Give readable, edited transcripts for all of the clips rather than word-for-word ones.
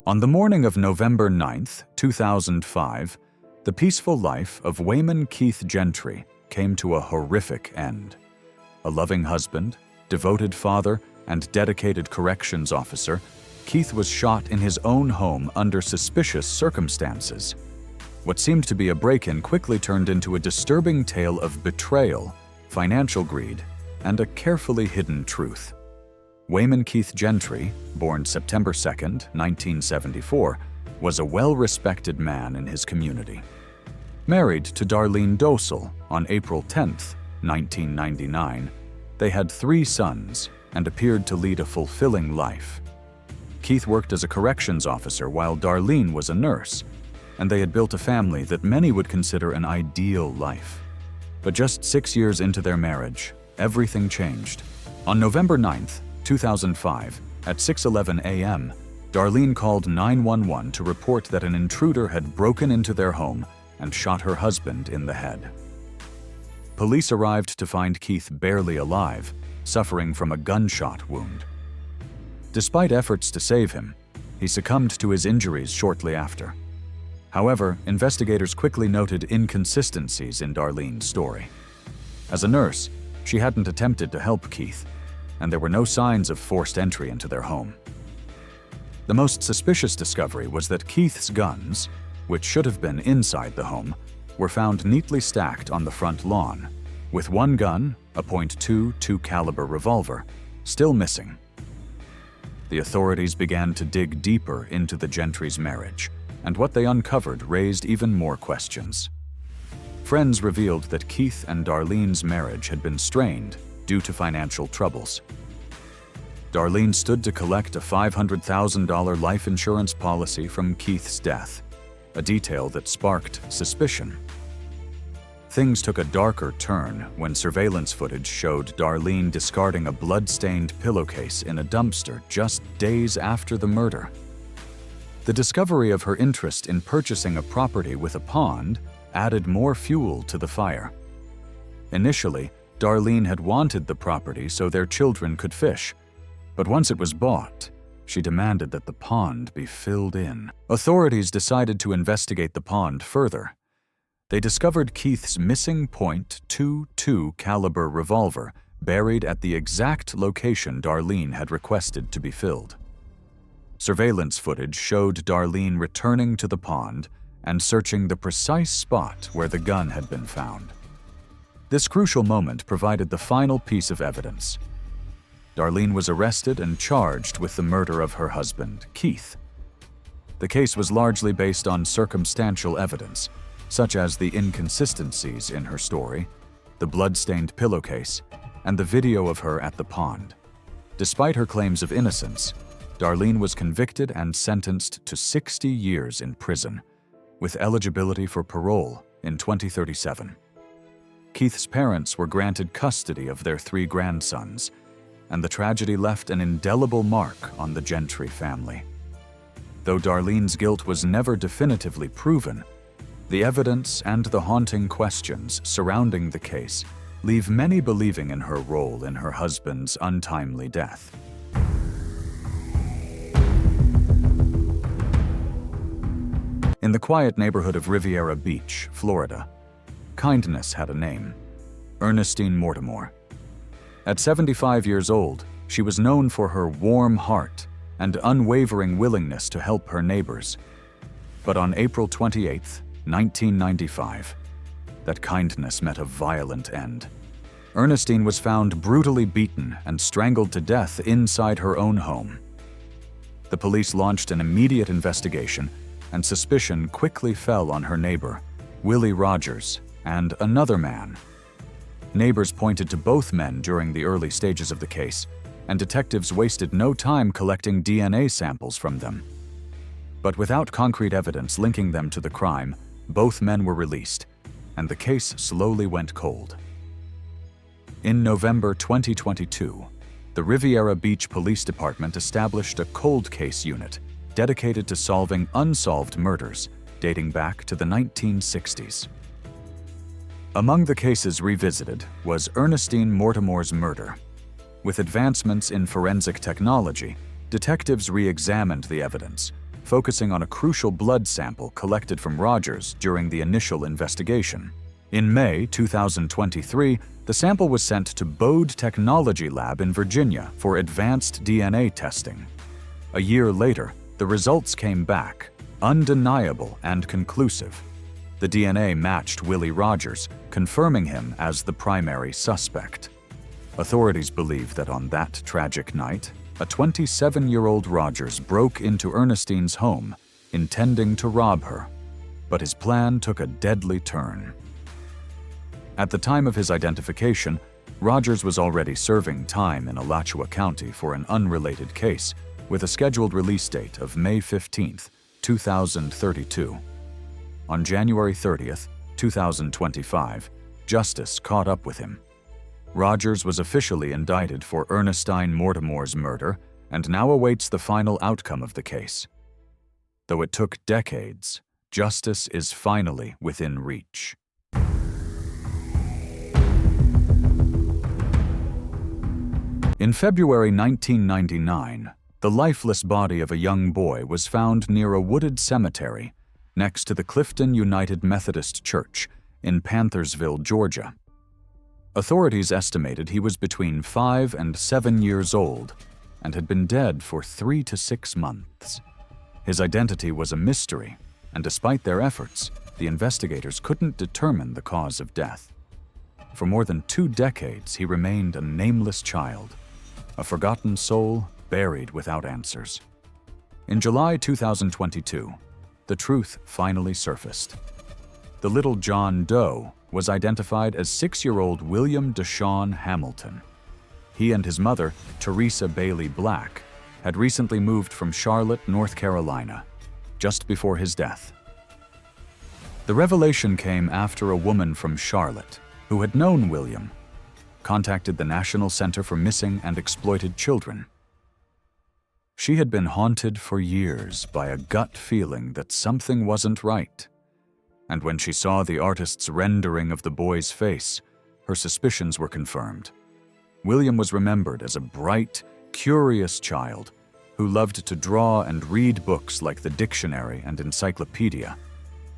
On the morning of November 9, 2005, the peaceful life of Wayman Keith Gentry came to a horrific end. A loving husband, devoted father, and dedicated corrections officer, Keith was shot in his own home under suspicious circumstances. What seemed to be a break-in quickly turned into a disturbing tale of betrayal, financial greed, and a carefully hidden truth. Wayman Keith Gentry, born September 2, 1974, was a well-respected man in his community. Married to Darlene Dosel on April 10, 1999, they had 3 sons and appeared to lead a fulfilling life. Keith worked as a corrections officer while Darlene was a nurse, and they had built a family that many would consider an ideal life. But just 6 years into their marriage, everything changed. On November 9, 2005, at 6:11 a.m., Darlene called 911 to report that an intruder had broken into their home and shot her husband in the head. Police arrived to find Keith barely alive, suffering from a gunshot wound. Despite efforts to save him, he succumbed to his injuries shortly after. However, investigators quickly noted inconsistencies in Darlene's story. As a nurse, she hadn't attempted to help Keith, and there were no signs of forced entry into their home. The most suspicious discovery was that Keith's guns, which should have been inside the home, were found neatly stacked on the front lawn, with one gun, a .22 caliber revolver, still missing. The authorities began to dig deeper into the Gentry's marriage, and what they uncovered raised even more questions. Friends revealed that Keith and Darlene's marriage had been strained due to financial troubles. Darlene stood to collect a $500,000 life insurance policy from Keith's death, a detail that sparked suspicion. Things took a darker turn when surveillance footage showed Darlene discarding a blood-stained pillowcase in a dumpster just days after the murder. The discovery of her interest in purchasing a property with a pond added more fuel to the fire. Initially, Darlene had wanted the property so their children could fish, but once it was bought, she demanded that the pond be filled in. Authorities decided to investigate the pond further. They discovered Keith's missing .22 caliber revolver buried at the exact location Darlene had requested to be filled. Surveillance footage showed Darlene returning to the pond and searching the precise spot where the gun had been found. This crucial moment provided the final piece of evidence. Darlene was arrested and charged with the murder of her husband, Keith. The case was largely based on circumstantial evidence, such as the inconsistencies in her story, the blood-stained pillowcase, and the video of her at the pond. Despite her claims of innocence, Darlene was convicted and sentenced to 60 years in prison, with eligibility for parole in 2037. Keith's parents were granted custody of their 3 grandsons, and the tragedy left an indelible mark on the Gentry family. Though Darlene's guilt was never definitively proven, the evidence and the haunting questions surrounding the case leave many believing in her role in her husband's untimely death. In the quiet neighborhood of Riviera Beach, Florida, kindness had a name: Ernestine Mortimer. At 75 years old, she was known for her warm heart and unwavering willingness to help her neighbors. But on April 28, 1995, that kindness met a violent end. Ernestine was found brutally beaten and strangled to death inside her own home. The police launched an immediate investigation, and suspicion quickly fell on her neighbor, Willie Rogers, and another man. Neighbors pointed to both men during the early stages of the case, and detectives wasted no time collecting DNA samples from them. But without concrete evidence linking them to the crime, both men were released, and the case slowly went cold. In November 2022, the Riviera Beach Police Department established a cold case unit dedicated to solving unsolved murders dating back to the 1960s. Among the cases revisited was Ernestine Mortimer's murder. With advancements in forensic technology, detectives re-examined the evidence, focusing on a crucial blood sample collected from Rogers during the initial investigation. In May 2023, the sample was sent to Bode Technology Lab in Virginia for advanced DNA testing. A year later, the results came back, undeniable and conclusive. The DNA matched Willie Rogers, confirming him as the primary suspect. Authorities believe that on that tragic night, a 27-year-old Rogers broke into Ernestine's home, intending to rob her. But his plan took a deadly turn. At the time of his identification, Rogers was already serving time in Alachua County for an unrelated case, with a scheduled release date of May 15, 2032. On January 30, 2025, justice caught up with him. Rogers was officially indicted for Ernestine Mortimer's murder and now awaits the final outcome of the case. Though it took decades, justice is finally within reach. In February 1999, the lifeless body of a young boy was found near a wooded cemetery next to the Clifton United Methodist Church in Panthersville, Georgia. Authorities estimated he was between 5 and 7 years old and had been dead for 3 to 6 months. His identity was a mystery, and despite their efforts, the investigators couldn't determine the cause of death. For more than 2 decades, he remained a nameless child, a forgotten soul buried without answers. In July 2022, the truth finally surfaced. The little John Doe was identified as 6-year-old William Deshaun Hamilton. He and his mother, Teresa Bailey Black, had recently moved from Charlotte, North Carolina, just before his death. The revelation came after a woman from Charlotte, who had known William, contacted the National Center for Missing and Exploited Children. She had been haunted for years by a gut feeling that something wasn't right. And when she saw the artist's rendering of the boy's face, her suspicions were confirmed. William was remembered as a bright, curious child who loved to draw and read books like the dictionary and encyclopedia,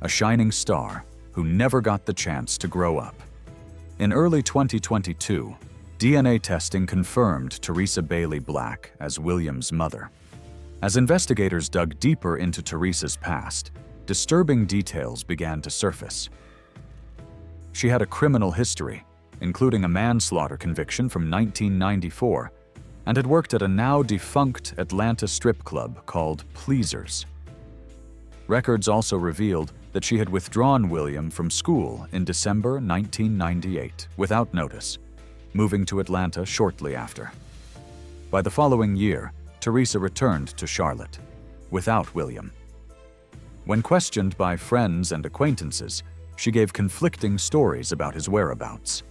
a shining star who never got the chance to grow up. In early 2022, DNA testing confirmed Teresa Bailey Black as William's mother. As investigators dug deeper into Teresa's past, disturbing details began to surface. She had a criminal history, including a manslaughter conviction from 1994, and had worked at a now-defunct Atlanta strip club called Pleasers. Records also revealed that she had withdrawn William from school in December 1998 without notice, moving to Atlanta shortly after. By the following year, Teresa returned to Charlotte, without William. When questioned by friends and acquaintances, she gave conflicting stories about his whereabouts.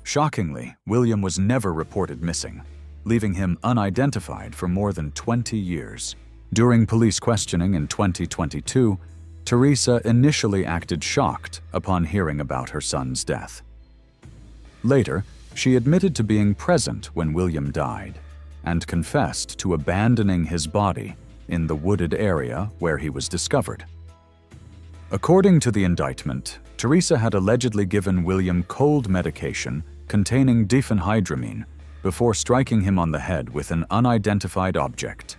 Shockingly, William was never reported missing, leaving him unidentified for more than 20 years. During police questioning in 2022, Teresa initially acted shocked upon hearing about her son's death. Later, she admitted to being present when William died and confessed to abandoning his body in the wooded area where he was discovered. According to the indictment, Teresa had allegedly given William cold medication containing diphenhydramine before striking him on the head with an unidentified object.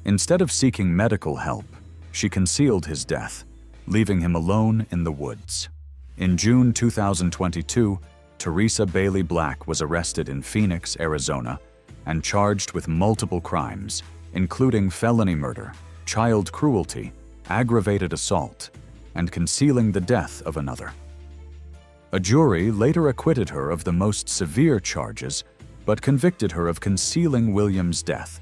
Instead of seeking medical help, she concealed his death, leaving him alone in the woods. In June 2022, Teresa Bailey Black was arrested in Phoenix, Arizona, and charged with multiple crimes, including felony murder, child cruelty, aggravated assault, and concealing the death of another. A jury later acquitted her of the most severe charges, but convicted her of concealing William's death,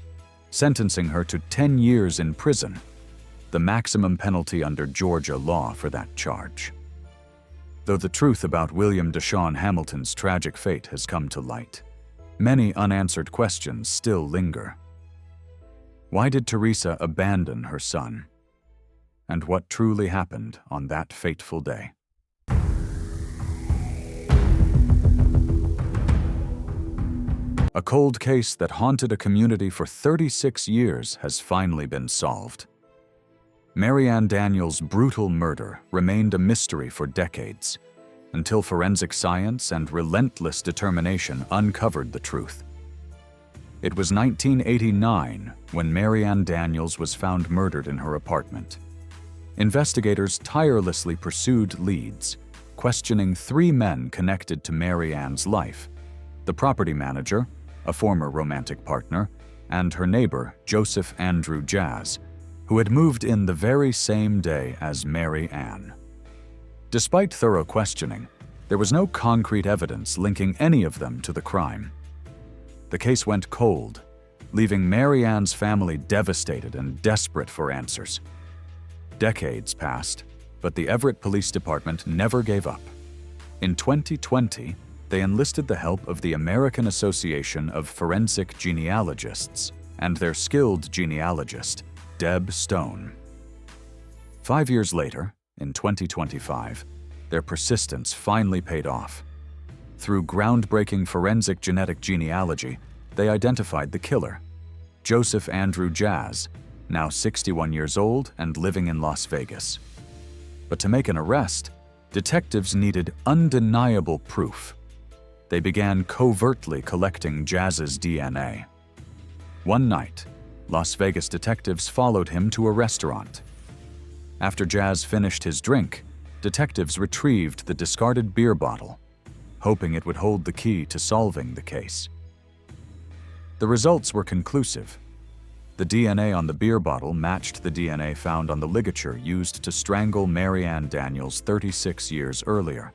sentencing her to 10 years in prison, the maximum penalty under Georgia law for that charge. Though the truth about William Deshaun Hamilton's tragic fate has come to light, many unanswered questions still linger. Why did Teresa abandon her son? And what truly happened on that fateful day? A cold case that haunted a community for 36 years has finally been solved. Mary Ann Daniels' brutal murder remained a mystery for decades, until forensic science and relentless determination uncovered the truth. It was 1989 when Mary Ann Daniels was found murdered in her apartment. Investigators tirelessly pursued leads, questioning 3 men connected to Mary Ann's life: the property manager, a former romantic partner, and her neighbor, Joseph Andrew Jazz, who had moved in the very same day as Mary Ann. Despite thorough questioning, there was no concrete evidence linking any of them to the crime. The case went cold, leaving Mary Ann's family devastated and desperate for answers. Decades passed, but the Everett Police Department never gave up. In 2020, they enlisted the help of the American Association of Forensic Genealogists and their skilled genealogist, Deb Stone. 5 years later, in 2025, their persistence finally paid off. Through groundbreaking forensic genetic genealogy, they identified the killer, Joseph Andrew Jazz, now 61 years old and living in Las Vegas. But to make an arrest, detectives needed undeniable proof. They began covertly collecting Jazz's DNA. One night, Las Vegas detectives followed him to a restaurant. After Jazz finished his drink, detectives retrieved the discarded beer bottle, hoping it would hold the key to solving the case. The results were conclusive. The DNA on the beer bottle matched the DNA found on the ligature used to strangle Mary Ann Daniels 36 years earlier.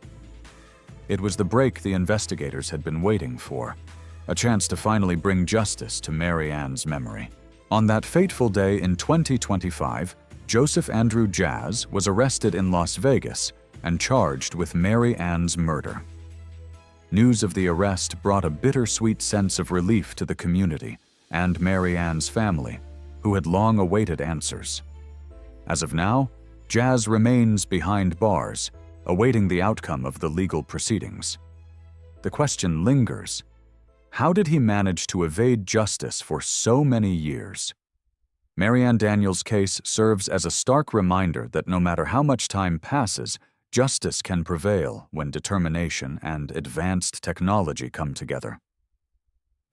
It was the break the investigators had been waiting for, a chance to finally bring justice to Mary Ann's memory. On that fateful day in 2025, Joseph Andrew Jazz was arrested in Las Vegas and charged with Mary Ann's murder. News of the arrest brought a bittersweet sense of relief to the community and Mary Ann's family, who had long awaited answers. As of now, Jazz remains behind bars, awaiting the outcome of the legal proceedings. The question lingers: how did he manage to evade justice for so many years? Mary Ann Daniels' case serves as a stark reminder that no matter how much time passes, justice can prevail when determination and advanced technology come together.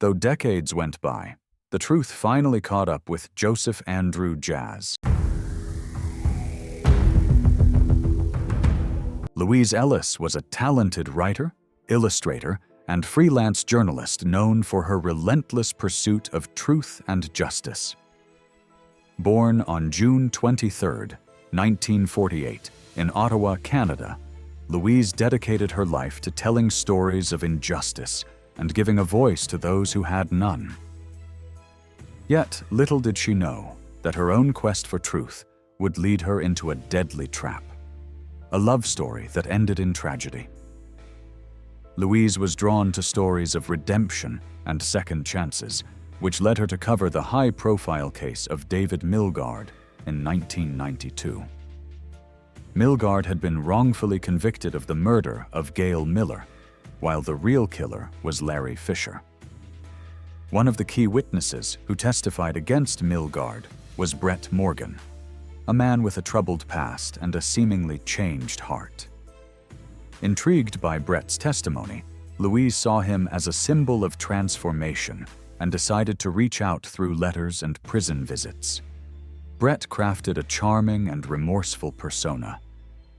Though decades went by, the truth finally caught up with Joseph Andrew Jazz. Louise Ellis was a talented writer, illustrator, and freelance journalist known for her relentless pursuit of truth and justice. Born on June 23, 1948, in Ottawa, Canada, Louise dedicated her life to telling stories of injustice and giving a voice to those who had none. Yet, little did she know that her own quest for truth would lead her into a deadly trap, a love story that ended in tragedy. Louise was drawn to stories of redemption and second chances, which led her to cover the high-profile case of David Milgaard in 1992. Milgaard had been wrongfully convicted of the murder of Gail Miller, while the real killer was Larry Fisher. One of the key witnesses who testified against Milgaard was Brett Morgan, a man with a troubled past and a seemingly changed heart. Intrigued by Brett's testimony, Louise saw him as a symbol of transformation and decided to reach out through letters and prison visits. Brett crafted a charming and remorseful persona,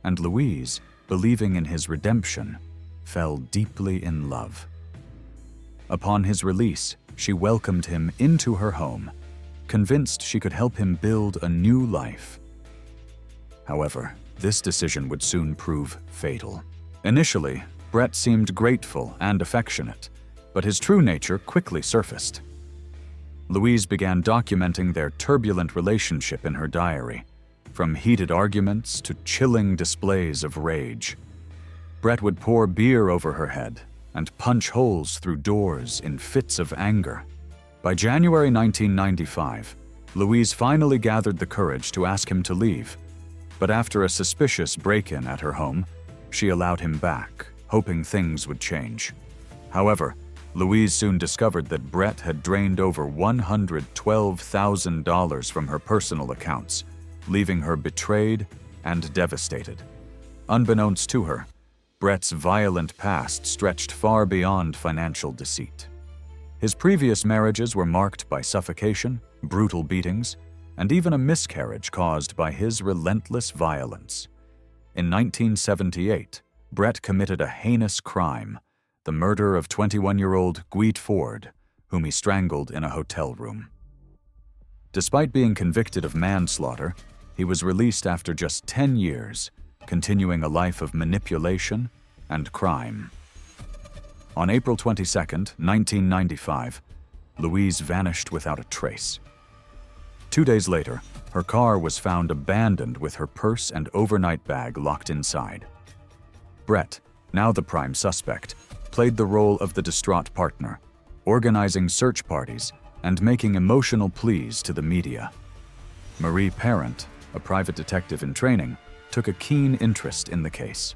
and Louise, believing in his redemption, fell deeply in love. Upon his release, she welcomed him into her home, convinced she could help him build a new life. However, this decision would soon prove fatal. Initially, Brett seemed grateful and affectionate, but his true nature quickly surfaced. Louise began documenting their turbulent relationship in her diary, from heated arguments to chilling displays of rage. Brett would pour beer over her head and punch holes through doors in fits of anger. By January 1995, Louise finally gathered the courage to ask him to leave, but after a suspicious break-in at her home, she allowed him back, hoping things would change. However, Louise soon discovered that Brett had drained over $112,000 from her personal accounts, leaving her betrayed and devastated. Unbeknownst to her, Brett's violent past stretched far beyond financial deceit. His previous marriages were marked by suffocation, brutal beatings, and even a miscarriage caused by his relentless violence. In 1978, Brett committed a heinous crime, the murder of 21-year-old Gweet Ford, whom he strangled in a hotel room. Despite being convicted of manslaughter, he was released after just 10 years, continuing a life of manipulation and crime. On April 22, 1995, Louise vanished without a trace. 2 days later, her car was found abandoned with her purse and overnight bag locked inside. Brett, now the prime suspect, played the role of the distraught partner, organizing search parties and making emotional pleas to the media. Marie Parent, a private detective in training, took a keen interest in the case.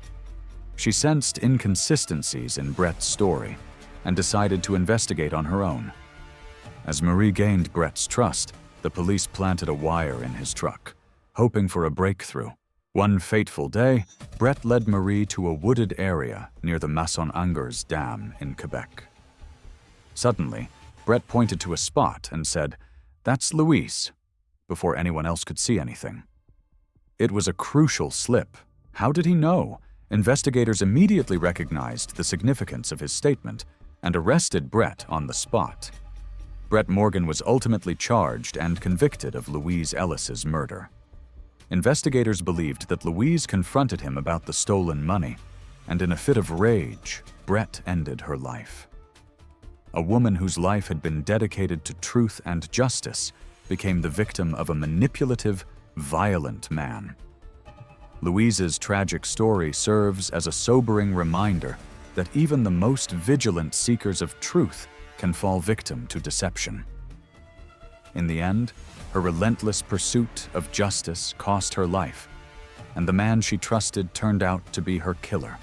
She sensed inconsistencies in Brett's story and decided to investigate on her own. As Marie gained Brett's trust, the police planted a wire in his truck, hoping for a breakthrough. One fateful day, Brett led Marie to a wooded area near the Maisonnangers Dam in Quebec. Suddenly, Brett pointed to a spot and said, "That's Louise," before anyone else could see anything. It was a crucial slip. How did he know? Investigators immediately recognized the significance of his statement and arrested Brett on the spot. Brett Morgan was ultimately charged and convicted of Louise Ellis's murder. Investigators believed that Louise confronted him about the stolen money, and in a fit of rage, Brett ended her life. A woman whose life had been dedicated to truth and justice became the victim of a manipulative, violent man. Louise's tragic story serves as a sobering reminder that even the most vigilant seekers of truth can fall victim to deception. In the end, her relentless pursuit of justice cost her life, and the man she trusted turned out to be her killer.